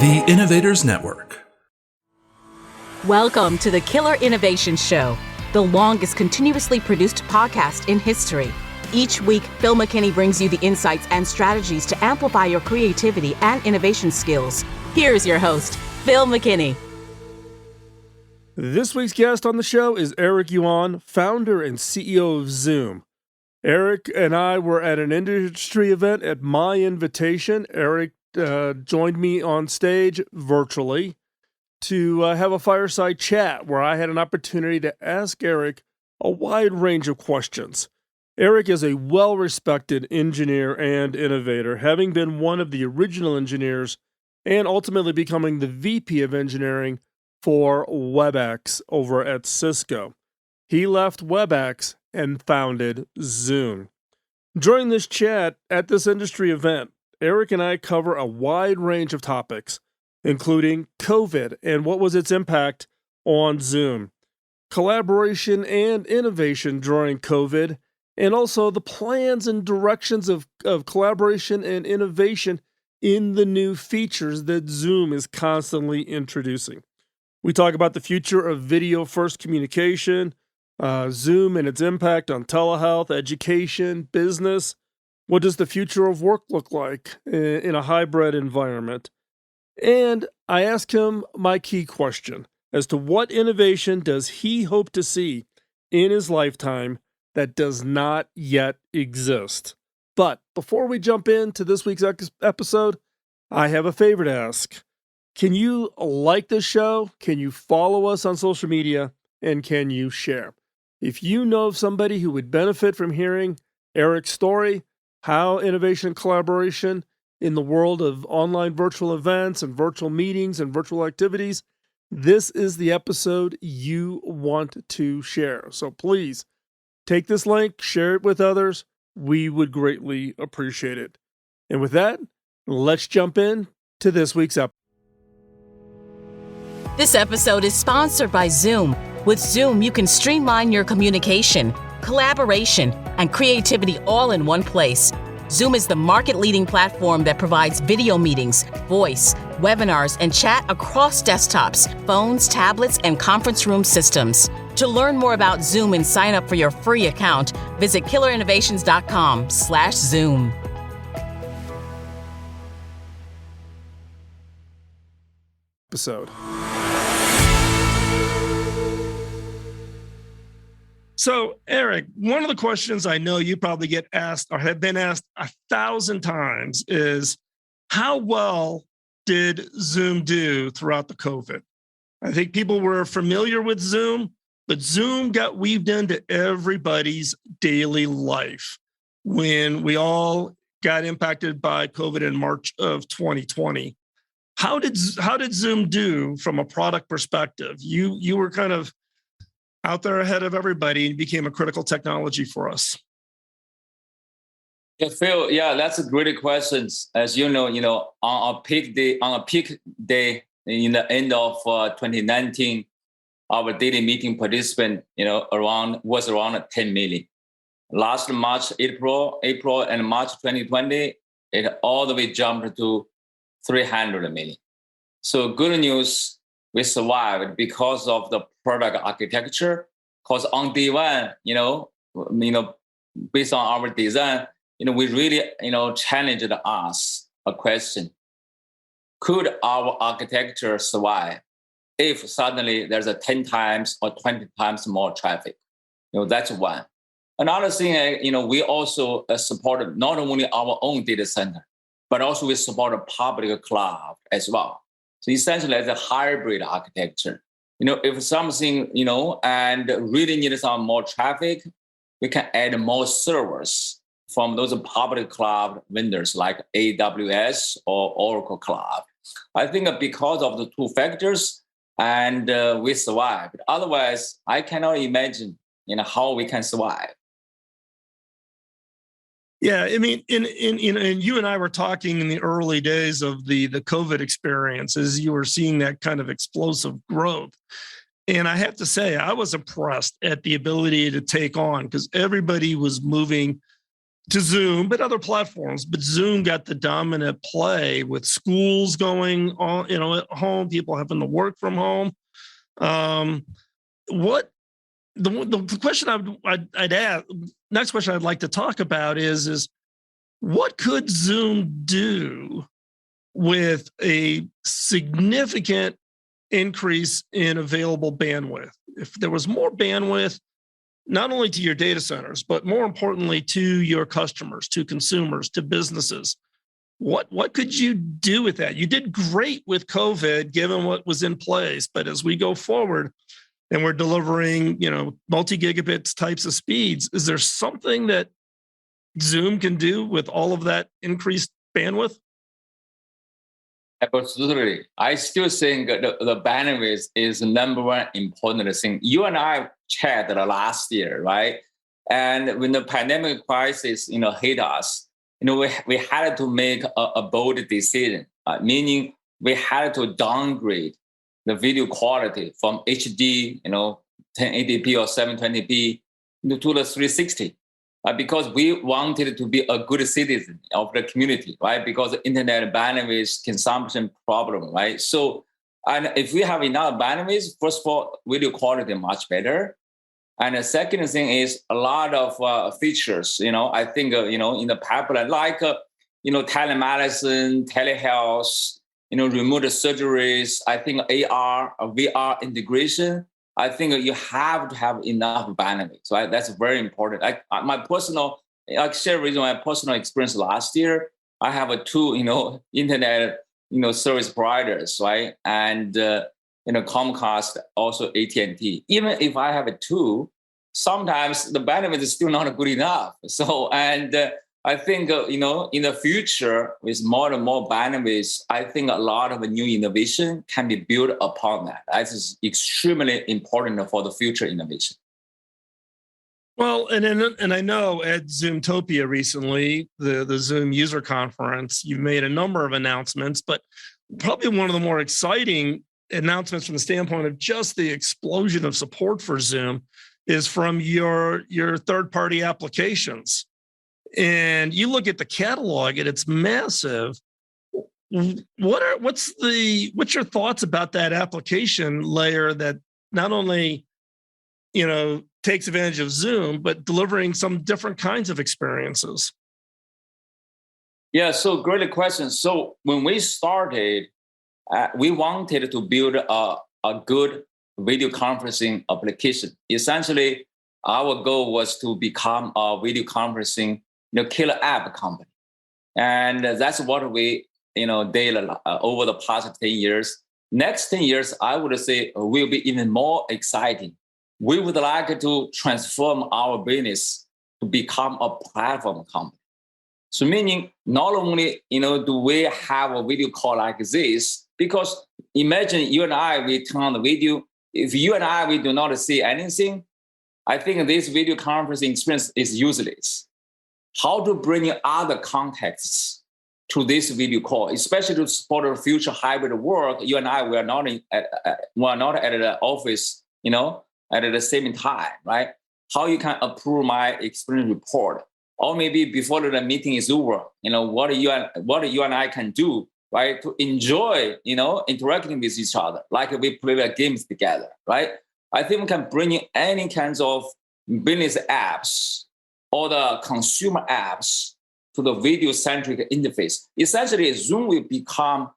The Innovators Network. Welcome to the Killer Innovation Show, the longest continuously produced podcast in history. Each week, Phil McKinney brings you the insights and strategies to amplify your creativity and innovation skills. Here's your host, Phil McKinney. This week's guest on the show is Eric Yuan, founder and CEO of Zoom. Eric and I were at an industry event at my invitation. Eric joined me on stage virtually to have a fireside chat where I had an opportunity to ask Eric a wide range of questions. Eric is a well-respected engineer and innovator, having been one of the original engineers and ultimately becoming the VP of engineering for WebEx over at Cisco. He left WebEx and founded Zoom. During this chat at this industry event, Eric and I cover a wide range of topics, including COVID and what was its impact on Zoom, collaboration and innovation during COVID, and also the plans and directions of collaboration and innovation in the new features that Zoom is constantly introducing. We talk about the future of video-first communication, Zoom and its impact on telehealth, education, business. What does the future of work look like in a hybrid environment? And I asked him my key question as to what innovation does he hope to see in his lifetime that does not yet exist. But before we jump into this week's episode, I have a favor to ask. Can you like this show? Can you follow us on social media? And can you share? If you know of somebody who would benefit from hearing Eric's story, how innovation and collaboration in the world of online virtual events and virtual meetings and virtual activities, this is the episode you want to share. So please take this link, share it with others. We would greatly appreciate it. And with that, let's jump in to this week's episode. This episode is sponsored by Zoom. With Zoom, you can streamline your communication, collaboration, and creativity all in one place. Zoom is the market-leading platform that provides video meetings, voice, webinars, and chat across desktops, phones, tablets, and conference room systems. To learn more about Zoom and sign up for your free account, visit killerinnovations.com/Zoom. Episode. So, Eric, one of the questions I know you probably get asked or have been asked 1,000 times is, how well did Zoom do throughout the COVID? I think people were familiar with Zoom, but Zoom got weaved into everybody's daily life when we all got impacted by COVID in March of 2020. How did Zoom do from a product perspective? You were kind of out there ahead of everybody and became a critical technology for us. Yeah, Phil, that's a great question. As you know, on a peak day in the end of 2019, our daily meeting participant, was around 10 million. Last March, April and March 2020, it all the way jumped to 300 million. So good news, we survived because of the product architecture. Because on day one, based on our design, we really, challenged us a question: could our architecture survive if suddenly there's a 10 times or 20 times more traffic? That's one. Another thing, we also supported not only our own data center, but also we support a public cloud as well. So essentially, it's a hybrid architecture. If something, and really need some more traffic, we can add more servers from those public cloud vendors like AWS or Oracle Cloud. I think because of the two factors, and we survived. Otherwise, I cannot imagine, how we can survive. Yeah, I mean, and you and I were talking in the early days of the COVID experience as you were seeing that kind of explosive growth. And I have to say, I was impressed at the ability to take on, because everybody was moving to Zoom, but other platforms. But Zoom got the dominant play with schools going on, at home, people having to work from home. What the question I'd ask, next question I'd like to talk about is what could Zoom do with a significant increase in available bandwidth? If there was more bandwidth, not only to your data centers, but more importantly to your customers, to consumers, to businesses, what could you do with that? You did great with COVID, given what was in place. But as we go forward and we're delivering, multi-gigabits types of speeds, is there something that Zoom can do with all of that increased bandwidth? Absolutely. I still think the bandwidth is the number one important thing. You and I chatted last year, right? And when the pandemic crisis, hit us, we had to make a bold decision, meaning we had to downgrade the video quality from HD, 1080p or 720p to the 360. Because we wanted to be a good citizen of the community, right? Because the internet bandwidth consumption problem, right? So, and if we have enough bandwidth, first of all, video quality much better. And the second thing is a lot of features, I think, in the pipeline, like, telemedicine, telehealth, remote surgeries, I think AR, VR integration. I think you have to have enough bandwidth, right? That's very important. I share with you my personal experience last year. I have two, internet, service providers, right? And, Comcast, also AT&T. Even if I have two, sometimes the bandwidth is still not good enough. So, and I think, in the future, with more and more bandwidth, I think a lot of new innovation can be built upon that. That is extremely important for the future innovation. Well, and I know at Zoomtopia recently, the Zoom user conference, you've made a number of announcements, but probably one of the more exciting announcements from the standpoint of just the explosion of support for Zoom is from your third-party applications. And you look at the catalog and it's massive. What's your thoughts about that application layer that not only, takes advantage of Zoom, but delivering some different kinds of experiences? Yeah, so great question. So when we started, we wanted to build a good video conferencing application. Essentially, our goal was to become a video conferencing killer app company. And that's what we, did over the past 10 years. Next 10 years, I would say will be even more exciting. We would like to transform our business to become a platform company. So meaning not only, do we have a video call like this, because imagine you and I, we turn on the video. If you and I, we do not see anything, I think this video conferencing experience is useless. How to bring other contexts to this video call, especially to support future hybrid work. You and I, we are not at the office, at the same time, right? How you can approve my experience report, or maybe before the meeting is over, what you and I can do, right, to enjoy, interacting with each other, like we play games together, right? I think we can bring in any kinds of business apps or the consumer apps to the video-centric interface. Essentially, Zoom will become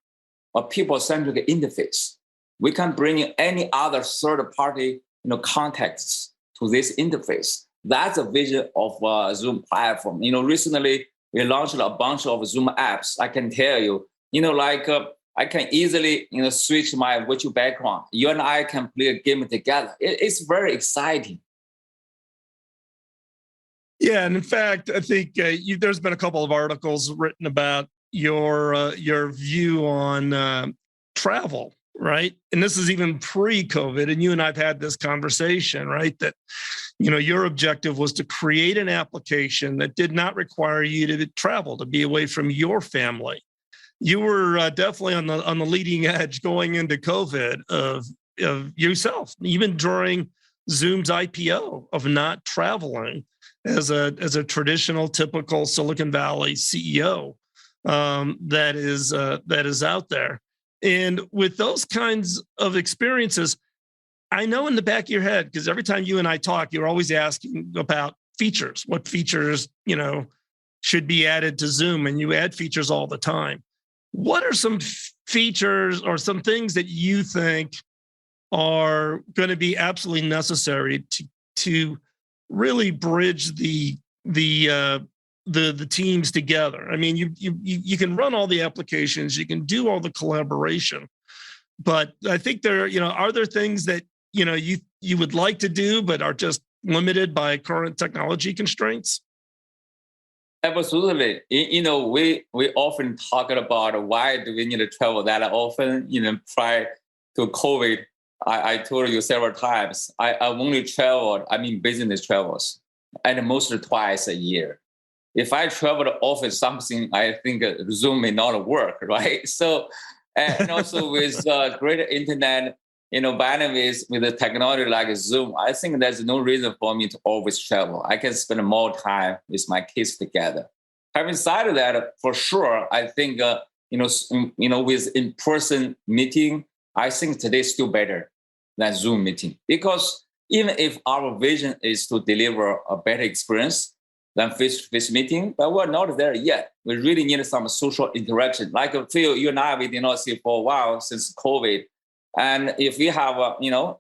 a people-centric interface. We can bring in any other third-party, contexts to this interface. That's a vision of Zoom platform. Recently we launched a bunch of Zoom apps. I can tell you, I can easily, switch my virtual background. You and I can play a game together. It's very exciting. Yeah, and in fact, I think there's been a couple of articles written about your view on travel, right? And this is even pre-COVID, and you and I've had this conversation, right? That your objective was to create an application that did not require you to travel, to be away from your family. You were definitely on the leading edge going into COVID of yourself, even during Zoom's IPO, of not traveling. as a traditional, typical Silicon Valley CEO that is out there. And with those kinds of experiences, I know in the back of your head, because every time you and I talk, you're always asking about features. What features, should be added to Zoom? And you add features all the time. What are some features or some things that you think are going to be absolutely necessary to really bridge the teams together? I mean, you can run all the applications, you can do all the collaboration, but I think are there things that you would like to do but are just limited by current technology constraints? Absolutely. We often talk about why do we need to travel that often. Prior to COVID, I told you several times, I've only traveled, business travels, and mostly twice a year. If I travel to office something, I think Zoom may not work, right? So, and also with greater internet, bandwidth with the technology like Zoom, I think there's no reason for me to always travel. I can spend more time with my kids together. Having said that, for sure, I think, with in-person meeting, I think today's still better than Zoom meeting. Because even if our vision is to deliver a better experience than face-to-face meeting, but we're not there yet. We really need some social interaction. Like Phil, you and I, we did not see for a while since COVID. And if we have,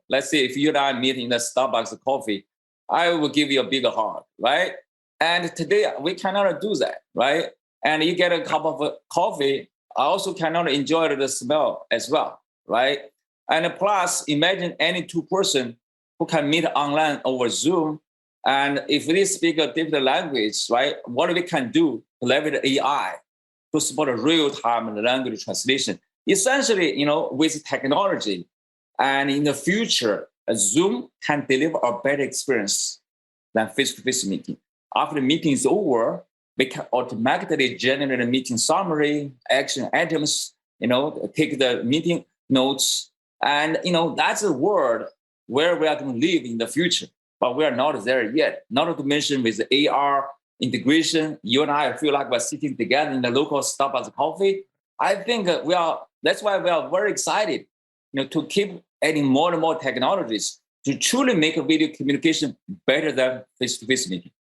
let's say if you and I meet in the Starbucks coffee, I will give you a big hug, right? And today we cannot do that, right? And you get a cup of coffee, I also cannot enjoy the smell as well, right? And plus, imagine any two person who can meet online over Zoom. And if they speak a different language, right, what we can do to leverage AI to support real-time language translation. Essentially, with technology, and in the future, Zoom can deliver a better experience than face-to-face meeting. After the meeting is over, we can automatically generate a meeting summary, action items, take the meeting notes. And, that's a world where we are going to live in the future, but we are not there yet. Not to mention with the AR integration, you and I feel like we're sitting together in the local Starbucks coffee. I think that's why we are very excited, to keep adding more and more technologies to truly make a video communication better than face-to-face meeting.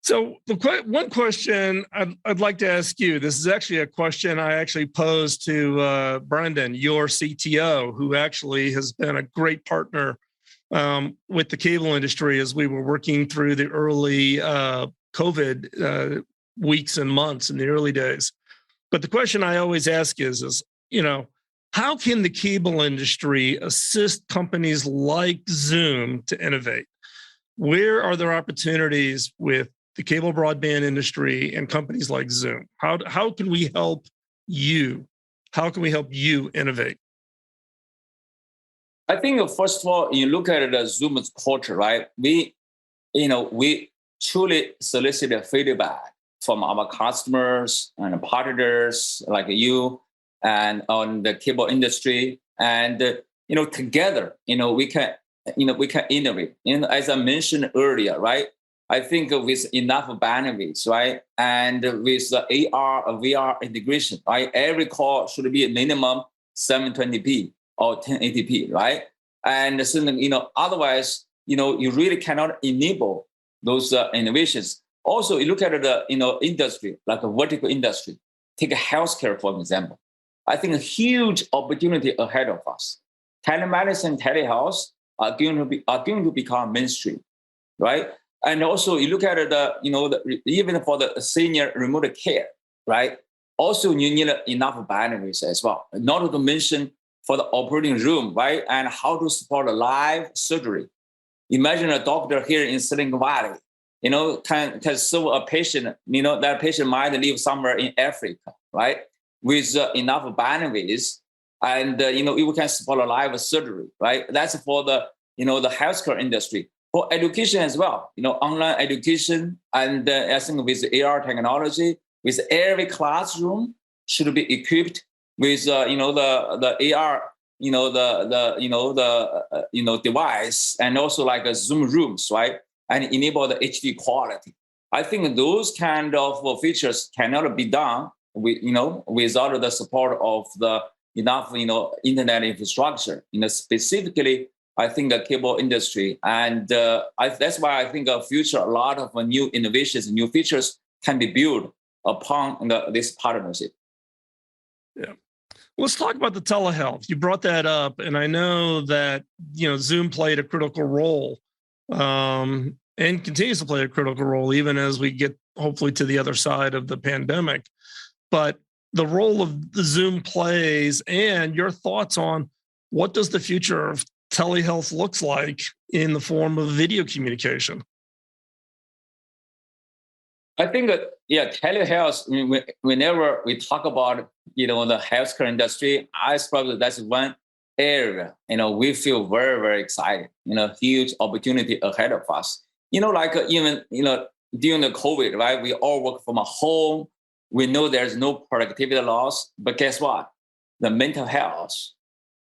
So one question I'd like to ask you, this is actually a question I actually posed to Brendan, your CTO, who actually has been a great partner with the cable industry as we were working through the early COVID weeks and months in the early days. But the question I always ask is, how can the cable industry assist companies like Zoom to innovate? Where are there opportunities with the cable broadband industry and companies like Zoom? How can we help you? How can we help you innovate? I think, first of all, you look at the Zoom's culture, right? We truly solicit feedback from our customers and partners like you and on the cable industry. And, together, we can innovate. As I mentioned earlier, right? I think with enough bandwidth, right? And with the AR, VR integration, right? Every call should be a minimum 720p or 1080p, right? And so, otherwise, you really cannot enable those innovations. Also, you look at the, industry, like a vertical industry, take healthcare, for example. I think a huge opportunity ahead of us. Telemedicine, telehealth are going to become mainstream, right? And also, you look at even for the senior remote care, right? Also, you need enough bandwidth as well. Not to mention for the operating room, right? And how to support a live surgery. Imagine a doctor here in Silicon Valley, can serve a patient, that patient might live somewhere in Africa, right? With enough bandwidth, and you can support a live surgery, right? That's for the the healthcare industry. For education as well, online education, and I think with AR technology, with every classroom should be equipped with the AR device, and also like a Zoom rooms, right? And enable the HD quality. I think those kind of features cannot be done without the support of the enough, internet infrastructure. Specifically, I think the cable industry, and that's why I think future a lot of new innovations, new features can be built upon this partnership. Yeah. Let's talk about the telehealth. You brought that up, and I know that Zoom played a critical role, and continues to play a critical role even as we get hopefully to the other side of the pandemic. But the role of the Zoom plays, and your thoughts on what does the future of telehealth looks like in the form of video communication? I think telehealth. Whenever we talk about the healthcare industry, I suppose that's one area we feel very, very excited. Huge opportunity ahead of us. Even during the COVID, right? We all work from a home. We know there's no productivity loss, but guess what? The mental health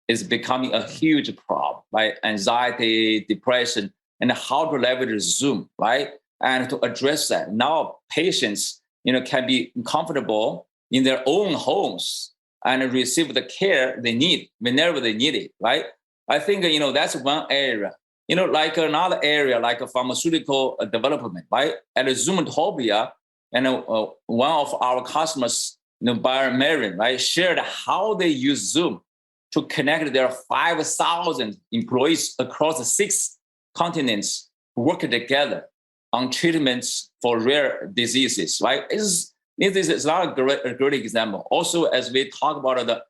is becoming a huge problem, right? Anxiety, depression, and how to leverage Zoom, right? And to address that, now patients, can be comfortable in their own homes and receive the care they need whenever they need it, right? I think, that's one area. Like another area, like a pharmaceutical development, right? At Zoomtopia, one of our customers, Bayer Marin, right, shared how they use Zoom to connect their 5,000 employees across 6 continents who work together on treatments for rare diseases, right? This is not a great example. Also, as we talk about the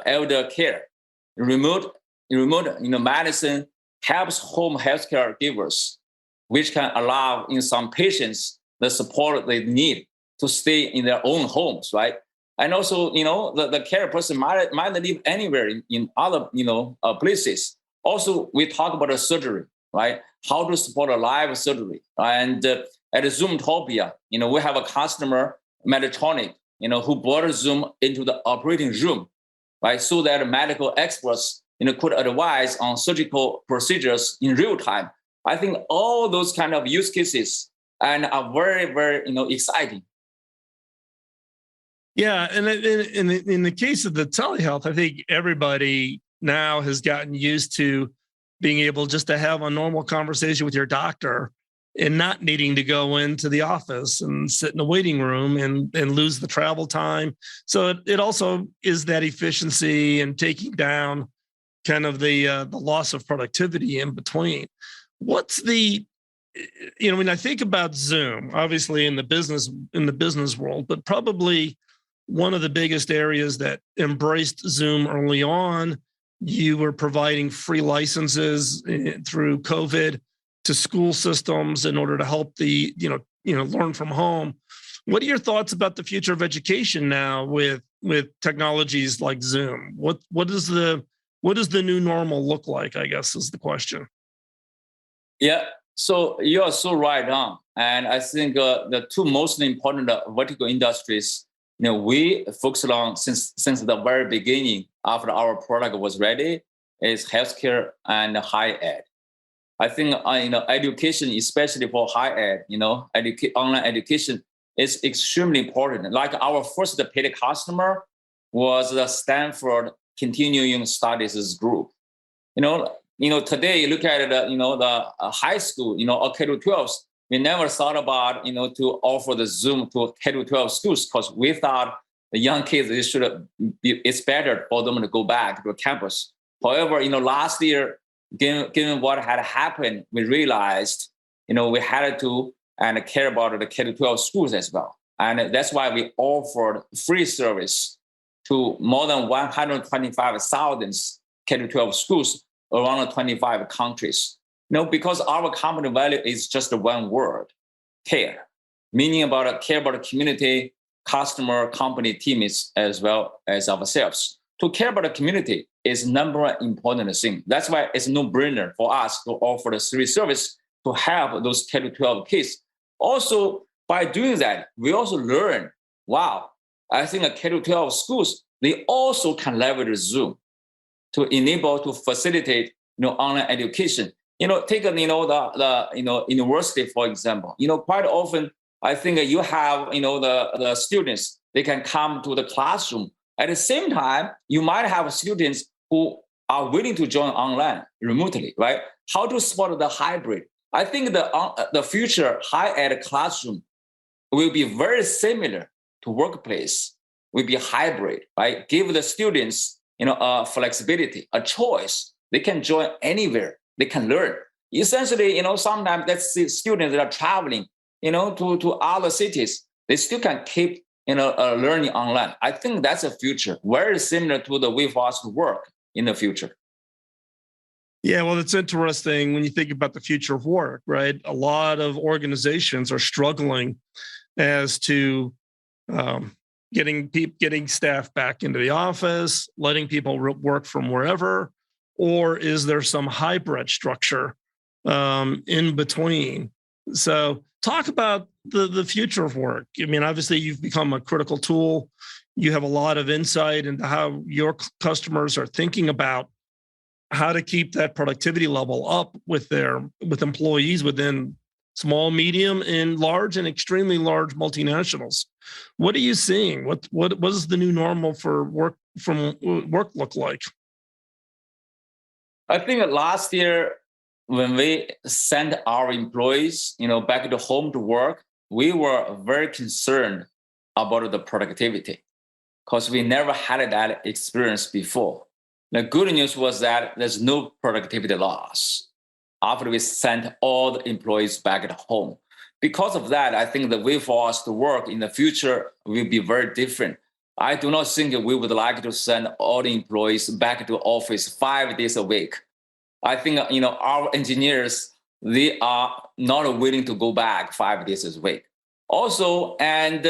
elder care, remote medicine helps home healthcare givers, which can allow in some patients the support they need to stay in their own homes, right? And also, the care person might live anywhere in other places. Also, we talk about a surgery, right? How to support a live surgery. And at Zoomtopia, we have a customer, Medtronic, who brought Zoom into the operating room, right? So that medical experts, could advise on surgical procedures in real time. I think all those kind of use cases and are very, very, exciting. Yeah, and in the case of the telehealth, I think everybody now has gotten used to being able just to have a normal conversation with your doctor and not needing to go into the office and sit in a waiting room and lose the travel time. So it also is that efficiency and taking down kind of the loss of productivity in between. What's when I think about Zoom, obviously in the business world, but probably one of the biggest areas that embraced Zoom early on, you were providing free licenses through COVID to school systems in order to help the learn from home. What are your thoughts about the future of education now with technologies like Zoom? What does the new normal look like, I guess, is the question. Yeah, so you are so right on. And I think the two most important vertical industries we focused on since the very beginning after our product was ready is healthcare and higher ed. I think education, especially for higher ed, online education is extremely important. Like our first paid customer was the Stanford Continuing Studies Group. Today you look at it, the high school, or K-12, we never thought about, to offer the Zoom to K-12 schools because we thought the young kids, it's better for them to go back to campus. However, last year, given what had happened, we realized, we had to and care about the K-12 schools as well. And that's why we offered free service to more than 125,000 K-12 schools around 25 countries. Because our company value is just one word, care, meaning about care about the community, customer, company, teams, as well as ourselves. To care about the community is number one important thing. That's why it's no-brainer for us to offer the free service to help those K-12 kids. Also, by doing that, we also learn, wow, I think the K-12 schools, they also can leverage Zoom. to enable, to facilitate, online education. Take, the university, for example. Quite often, I think you have, the students, they can come to the classroom. At the same time, you might have students who are willing to join online remotely, right? How to support the hybrid? I think the future higher ed classroom will be very similar to workplace, will be hybrid, right? Give the students, a flexibility, a choice. They can join anywhere. They can learn. Essentially, sometimes let's see students that are traveling, to other cities. They still can keep, learning online. I think that's a future very similar to the way for us to work in the future. Yeah, well, it's interesting when you think about the future of work, right? A lot of organizations are struggling as to getting staff back into the office, letting people work from wherever, or is there some hybrid structure in between? So talk about the future of work. I mean, obviously, you've become a critical tool. You have a lot of insight into how your customers are thinking about how to keep that productivity level up with employees within small, medium, and large, and extremely large multinationals. What are you seeing? What is the new normal for work look like? I think last year when we sent our employees, back to home to work, we were very concerned about the productivity because we never had that experience before. The good news was that there's no productivity loss after we sent all the employees back at home. Because of that, I think the way for us to work in the future will be very different. I do not think we would like to send all the employees back to office 5 days a week. I think, our engineers, they are not willing to go back 5 days a week. Also, and,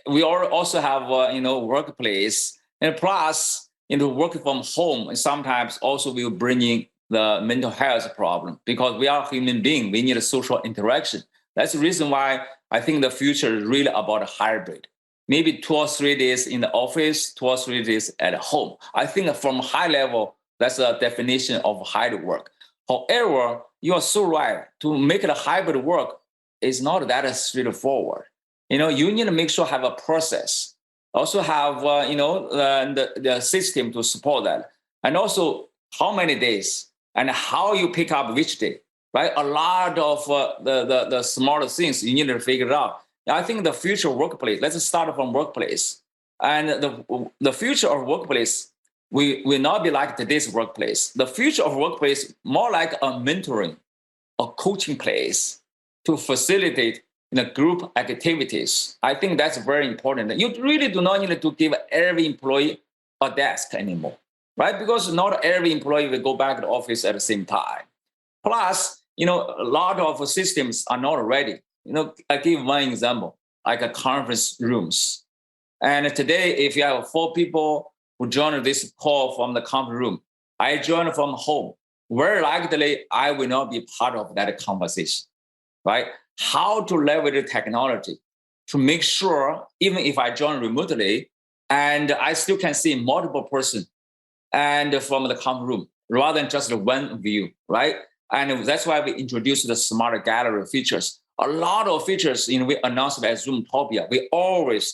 we also have, workplace, and plus, working from home, and sometimes also will bring in the mental health problem because we are human beings. We need a social interaction. That's the reason why I think the future is really about a hybrid. Maybe 2 or 3 days in the office, 2 or 3 days at home. I think from high level, that's a definition of hybrid work. However, you are so right. To make it a hybrid work is not that straightforward. You need to make sure have a process. Also have, the system to support that. And also how many days and how you pick up which day, right? A lot of the smaller things you need to figure it out. I think the future workplace, let's start from workplace. And the future of workplace will not be like today's workplace. The future of workplace, more like a mentoring, a coaching place to facilitate group activities. I think that's very important. You really do not need to give every employee a desk anymore, right? Because not every employee will go back to the office at the same time. Plus, a lot of systems are not ready. I give one example, like a conference rooms. And today, if you have 4 people who join this call from the conference room, I join from home, very likely I will not be part of that conversation, right? How to leverage the technology to make sure, even if I join remotely, and I still can see multiple persons and from the conference room, rather than just one view, right? And that's why we introduced the smart gallery features. A lot of features, we announced at Zoomtopia.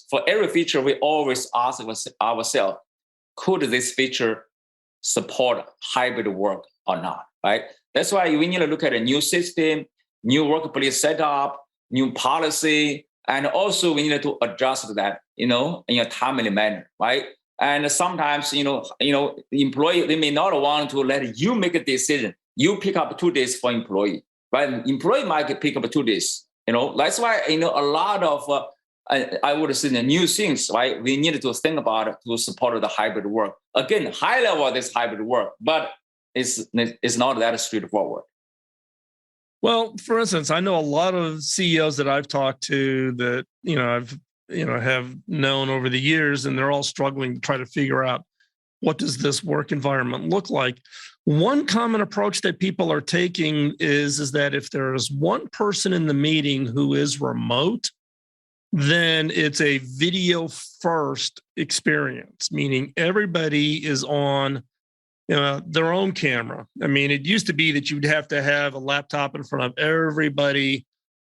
For every feature, we always ask ourselves, could this feature support hybrid work or not, right? That's why we need to look at a new system, new workplace setup, new policy, and also we need to adjust that, in a timely manner, right? And sometimes, the employee, they may not want to let you make a decision. You pick up 2 days for employee, right? Employee might pick up 2 days. That's why, a lot of, I would say the new things, right? We need to think about it to support the hybrid work. Again, high level of this hybrid work, but it's not that straightforward. Well, for instance, I know a lot of CEOs that I've talked to that, I've, have known over the years, and they're all struggling to try to figure out what does this work environment look like. One common approach that people are taking is that if there is one person in the meeting who is remote, then it's a video first experience, meaning everybody is on their own camera. I mean, it used to be that you'd have to have a laptop in front of everybody,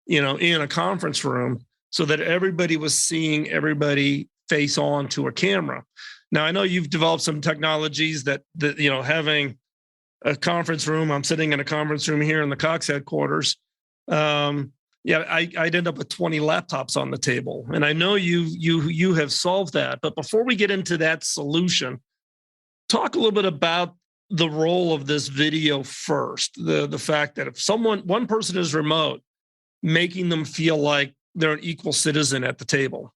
in a conference room so that everybody was seeing everybody face on to a camera. Now, I know you've developed some technologies that having a conference room, I'm sitting in a conference room here in the Cox headquarters. I'd end up with 20 laptops on the table. And I know you have solved that. But before we get into that solution, talk a little bit about the role of this video first. The fact that if one person is remote, making them feel like they're an equal citizen at the table.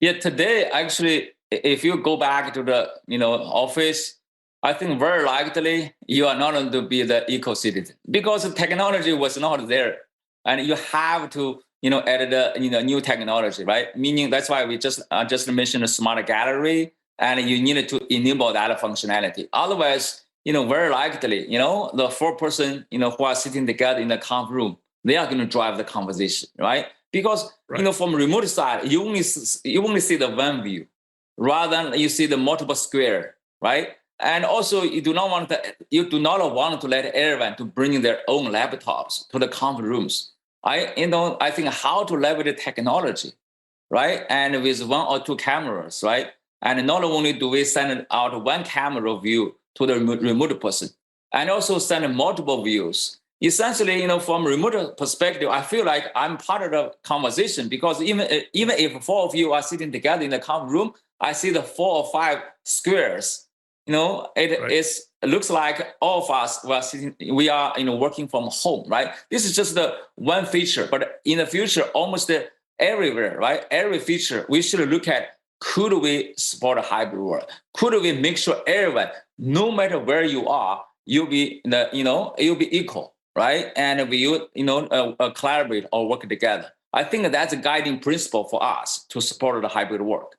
Yeah, today, actually, if you go back to the office, I think very likely you are not going to be the equal citizen because the technology was not there. And you have to, add the new technology, right? Meaning that's why we just mentioned a smart gallery, and you needed to enable that functionality. Otherwise, very likely, the 4-person, who are sitting together in the conf room, they are going to drive the conversation, right? Because from remote side, you only see the one view, rather than you see the multiple square, right? And also, you do not want to let everyone to bring their own laptops to the conference rooms. I think how to leverage the technology, right? And with 1 or 2 cameras, right? And not only do we send out one camera view to the remote person, and also send multiple views. Essentially, from a remote perspective, I feel like I'm part of the conversation because even if 4 of you are sitting together in the conference room, I see the 4 or 5 squares. It looks like all of us we are working from home, right? This is just the one feature, but in the future, almost everywhere, right? Every feature we should look at: could we support a hybrid work? Could we make sure everyone, no matter where you are, you'll be equal, right? And we collaborate or work together. I think that's a guiding principle for us to support the hybrid work.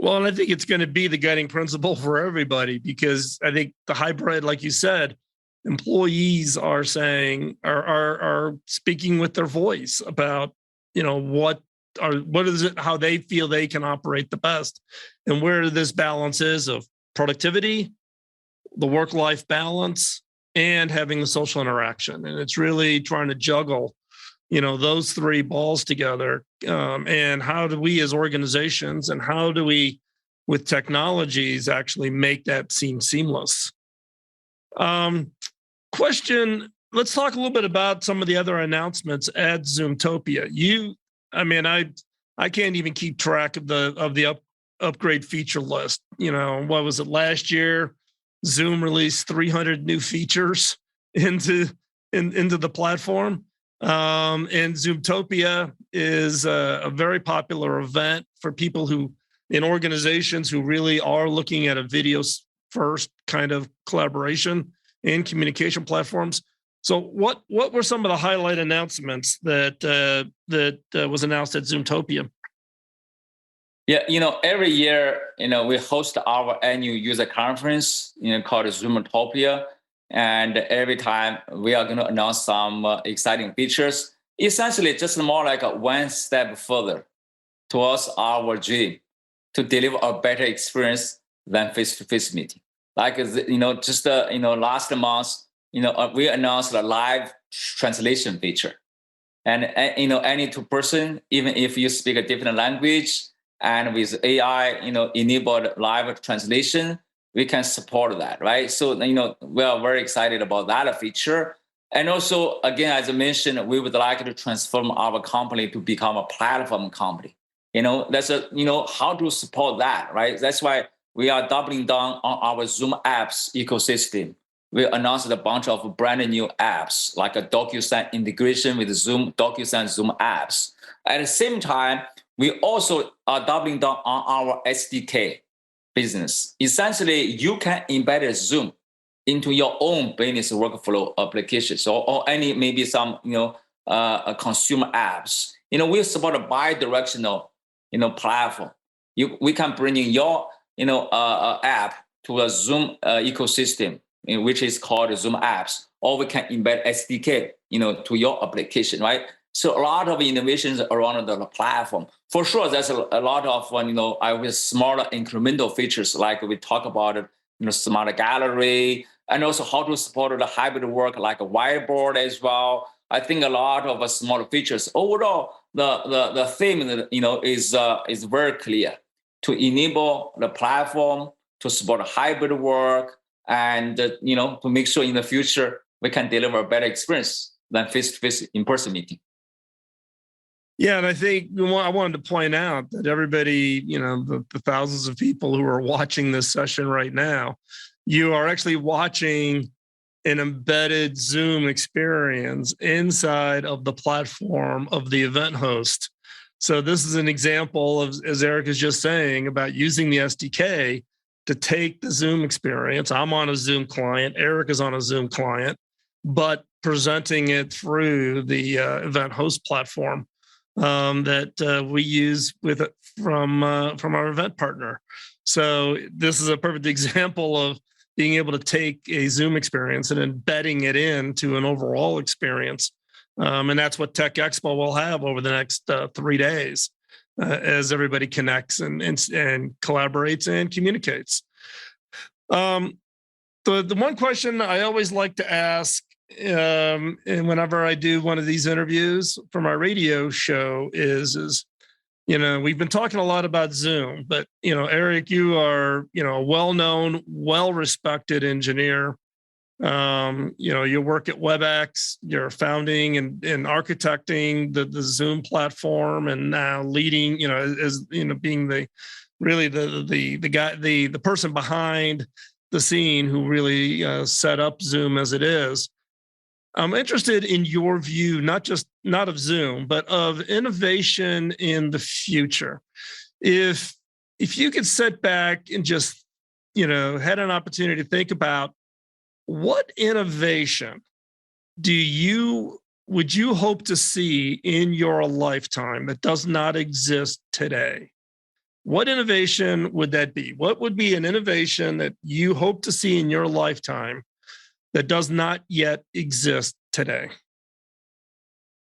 Well, and I think it's going to be the guiding principle for everybody because I think the hybrid, like you said, employees are saying are speaking with their voice about what is it, how they feel they can operate the best, and where this balance is of productivity, the work-life balance, and having the social interaction. And it's really trying to juggle those 3 balls together. And how do we as organizations and how do we with technologies actually make that seem seamless? Question, let's talk a little bit about some of the other announcements at Zoomtopia. I can't even keep track of the upgrade feature list. What was it last year? Zoom released 300 new features into the platform. And Zoomtopia is a very popular event for people in organizations who really are looking at a video first kind of collaboration and communication platforms. So what were some of the highlight announcements that was announced at Zoomtopia? Yeah, every year, we host our annual user conference, called Zoomtopia. And every time we are going to announce some exciting features, essentially just more like a one step further towards our dream to deliver a better experience than face-to-face meeting. Like, last month, we announced a live translation feature. And, any 2-person, even if you speak a different language, and with AI, enabled live translation, we can support that, right? So, we are very excited about that feature. And also, again, as I mentioned, we would like to transform our company to become a platform company. That's how to support that, right? That's why we are doubling down on our Zoom apps ecosystem. We announced a bunch of brand new apps, like a Docusign integration with Zoom, Docusign Zoom apps. At the same time, we also are doubling down on our SDK business. Essentially, you can embed Zoom into your own business workflow applications or any maybe some consumer apps. We support a bi-directional platform. We can bring in your app to a Zoom ecosystem, which is called Zoom apps, or we can embed SDK to your application, right? So a lot of innovations around the platform. For sure, there's a lot of smaller incremental features like we talk about smart gallery, and also how to support the hybrid work like a whiteboard as well. I think a lot of small features. Overall, the theme is very clear to enable the platform to support hybrid work, and to make sure in the future we can deliver a better experience than face-to-face in-person meeting. Yeah, and I think I wanted to point out that everybody, the thousands of people who are watching this session right now, you are actually watching an embedded Zoom experience inside of the platform of the event host. So this is an example of, as Eric is just saying, about using the SDK to take the Zoom experience. I'm on a Zoom client, Eric is on a Zoom client, but presenting it through the event host platform that we use from our event partner. So this is a perfect example of being able to take a Zoom experience and embedding it into an overall experience. And that's what Tech Expo will have over the next 3 days as everybody connects and collaborates and communicates. The one question I always like to ask, and whenever I do one of these interviews for my radio show is we've been talking a lot about Zoom, but Eric, you are a well-known, well-respected engineer. You work at WebEx. You're founding and architecting the Zoom platform, and now leading. As being the guy, the person behind the scene who really set up Zoom as it is. I'm interested in your view, not of Zoom, but of innovation in the future. If you could sit back and just, had an opportunity to think about what innovation would you hope to see in your lifetime that does not exist today? What innovation would that be? What would be an innovation that you hope to see in your lifetime that does not yet exist today?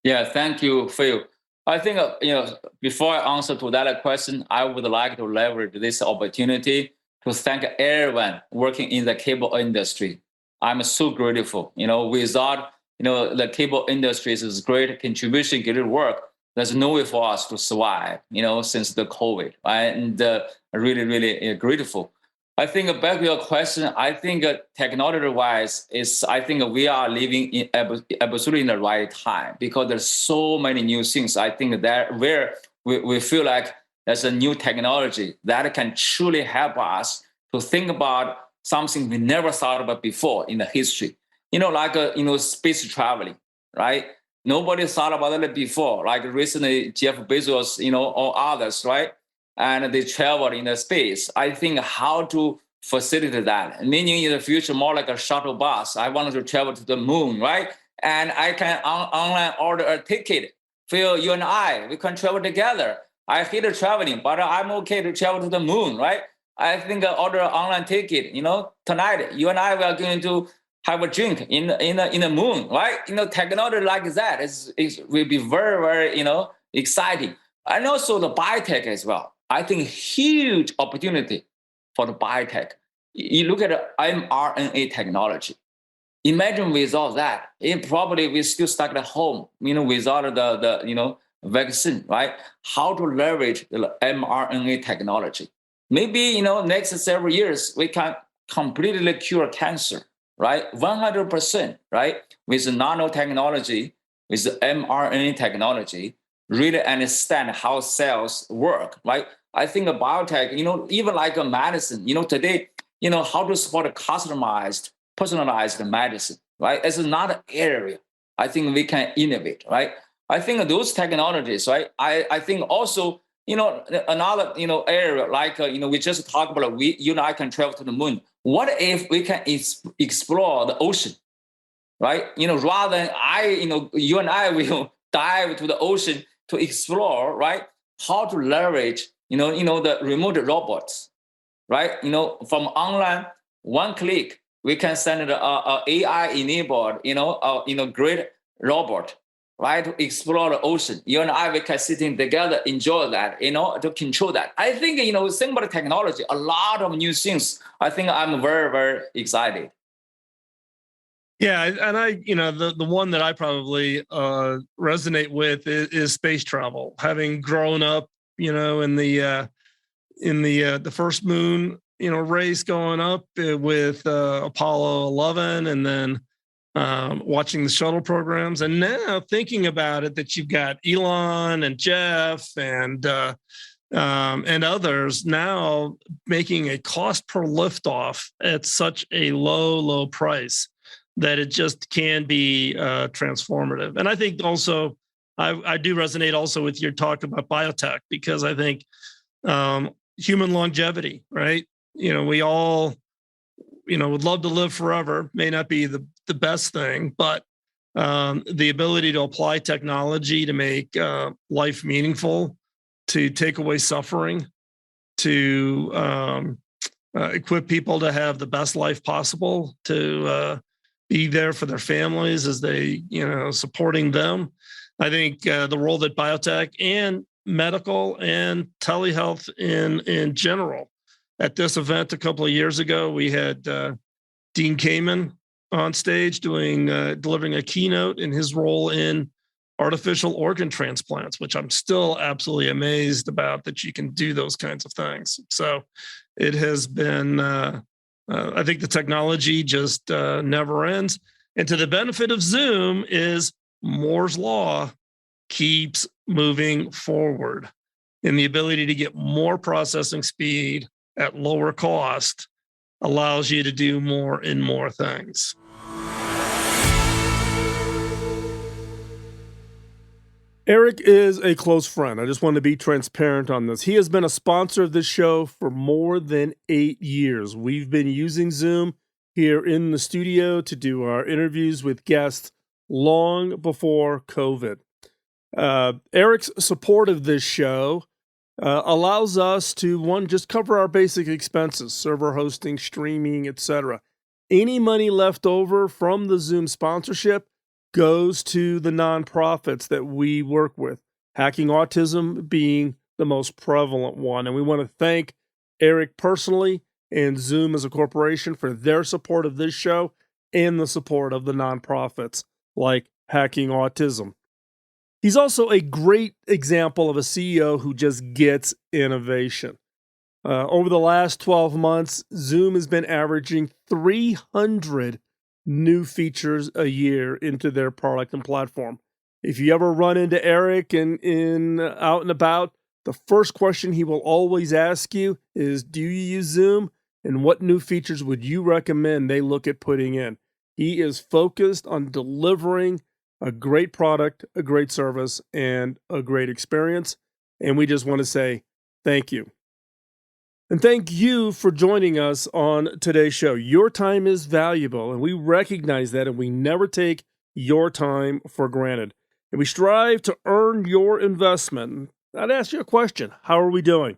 Yeah, thank you, Phil. I think, before I answer to that question, I would like to leverage this opportunity to thank everyone working in the cable industry. I'm so grateful. Without, the cable industry's great contribution, great work, there's no way for us to survive, since the COVID, right? And really, really grateful. I think back to your question, I think technology-wise, I think we are living in absolutely in the right time, because there's so many new things. I think that where we feel like there's a new technology that can truly help us to think about something we never thought about before in the history. Like space traveling, right? Nobody thought about it before. Like recently, Jeff Bezos, or others, right? And they traveled in the space. I think how to facilitate that, meaning in the future, more like a shuttle bus. I wanted to travel to the moon, right? And I can online order a ticket. Phil, you and I, we can travel together. I hate traveling, but I'm okay to travel to the moon, right? I think I order an online ticket, tonight, you and I, we are going to have a drink in the moon, right? Technology like that will be very, very, exciting. And also the biotech as well. I think huge opportunity for the biotech. You look at the mRNA technology. Imagine without that, probably we still stuck at home, without the vaccine, right? How to leverage the mRNA technology. Maybe, next several years, we can completely cure cancer, right? 100%, right? With nanotechnology, with the mRNA technology, really understand how cells work, right? I think a biotech, even like a medicine, today, how to support a customized, personalized medicine, right? It's another area I think we can innovate, right? I think those technologies, right? I think also, another, area like, we just talked about, you and I can travel to the moon. What if we can explore the ocean, right? Rather than you and I will dive to the ocean to explore, right? How to leverage, the remote robots, right? From online, one click, we can send an AI-enabled, great robot right? To explore the ocean. You and I, we can sitting together, enjoy that, to control that. I think, think about technology, a lot of new things. I think I'm very, very excited. Yeah, and I, the one that I probably resonate with is space travel. Having grown up, in the first moon, race going up with Apollo 11, and then watching the shuttle programs, and now thinking about it that you've got Elon and Jeff and others now making a cost per liftoff at such a low price that it just can be transformative. And I think also, I do resonate also with your talk about biotech, because I think human longevity, right? We all, would love to live forever, may not be the best thing, but the ability to apply technology to make life meaningful, to take away suffering, to equip people to have the best life possible, to be there for their families as they, supporting them. I think the role that biotech and medical and telehealth in general. At this event a couple of years ago, we had Dean Kamen on stage delivering a keynote in his role in artificial organ transplants, which I'm still absolutely amazed about, that you can do those kinds of things. So it has been, I think the technology just never ends. And to the benefit of Zoom is Moore's Law keeps moving forward, and the ability to get more processing speed at lower cost allows you to do more and more things. Eric is a close friend. I just want to be transparent on this. He has been a sponsor of this show for more than 8 years. We've been using Zoom here in the studio to do our interviews with guests long before COVID. Eric's support of this show allows us to, just cover our basic expenses, server hosting, streaming, etc. Any money left over from the Zoom sponsorship goes to the nonprofits that we work with, Hacking Autism being the most prevalent one. And we want to thank Eric personally and Zoom as a corporation for their support of this show and the support of the nonprofits like Hacking Autism. He's also a great example of a CEO who just gets innovation. Over the last 12 months, Zoom has been averaging 300 new features a year into their product and platform. If you ever run into Eric in out and about, the first question he will always ask you is, do you use Zoom? And what new features would you recommend they look at putting in? He is focused on delivering a great product, a great service, and a great experience. And we just want to say thank you. And thank you for joining us on today's show. Your time is valuable, and we recognize that, and we never take your time for granted. And we strive to earn your investment. I'd ask you a question. How are we doing?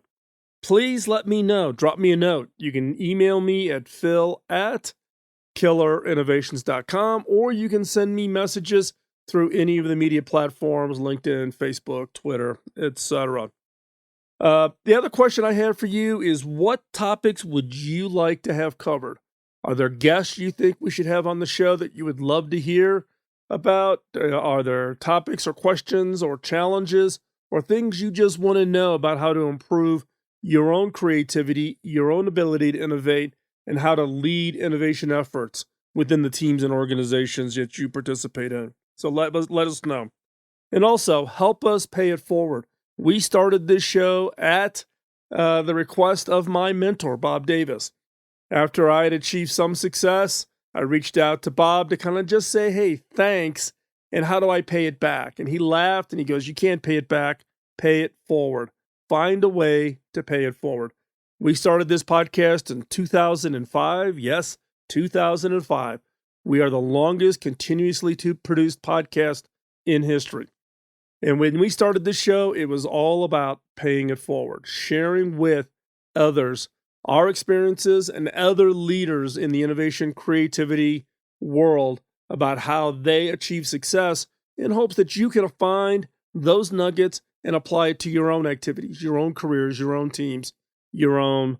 Please let me know. Drop me a note. You can email me at phil@killerinnovations.com, or you can send me messages through any of the media platforms, LinkedIn, Facebook, Twitter, etc. The other question I have for you is, what topics would you like to have covered? Are there guests you think we should have on the show that you would love to hear about? Are there topics or questions or challenges or things you just want to know about how to improve your own creativity, your own ability to innovate, and how to lead innovation efforts within the teams and organizations that you participate in? So let us know. And also, help us pay it forward. We started this show at the request of my mentor, Bob Davis. After I had achieved some success, I reached out to Bob to kind of just say, hey, thanks, and how do I pay it back? And he laughed and he goes, you can't pay it back, pay it forward. Find a way to pay it forward. We started this podcast in 2005. Yes, 2005. We are the longest continuously produced podcast in history. And when we started this show, it was all about paying it forward, sharing with others our experiences and other leaders in the innovation creativity world about how they achieve success in hopes that you can find those nuggets and apply it to your own activities, your own careers, your own teams, your own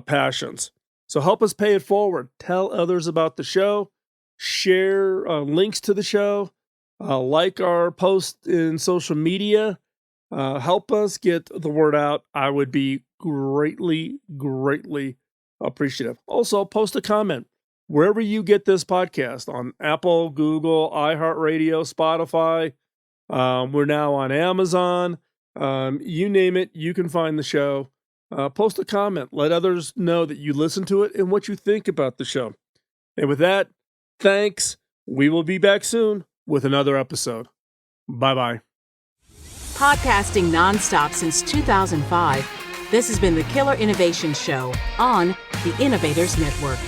passions. So help us pay it forward. Tell others about the show. Share links to the show. Like our post in social media. Help us get the word out. I would be greatly, greatly appreciative. Also, post a comment wherever you get this podcast, on Apple, Google, iHeartRadio, Spotify. We're now on Amazon. You name it, you can find the show. Post a comment. Let others know that you listen to it and what you think about the show. And with that, thanks. We will be back soon with another episode. Bye-bye. Podcasting nonstop since 2005, this has been the Killer Innovation Show on the Innovators Network.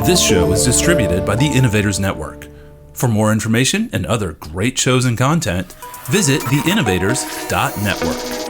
This show is distributed by the Innovators Network. For more information and other great shows and content, visit theinnovators.network.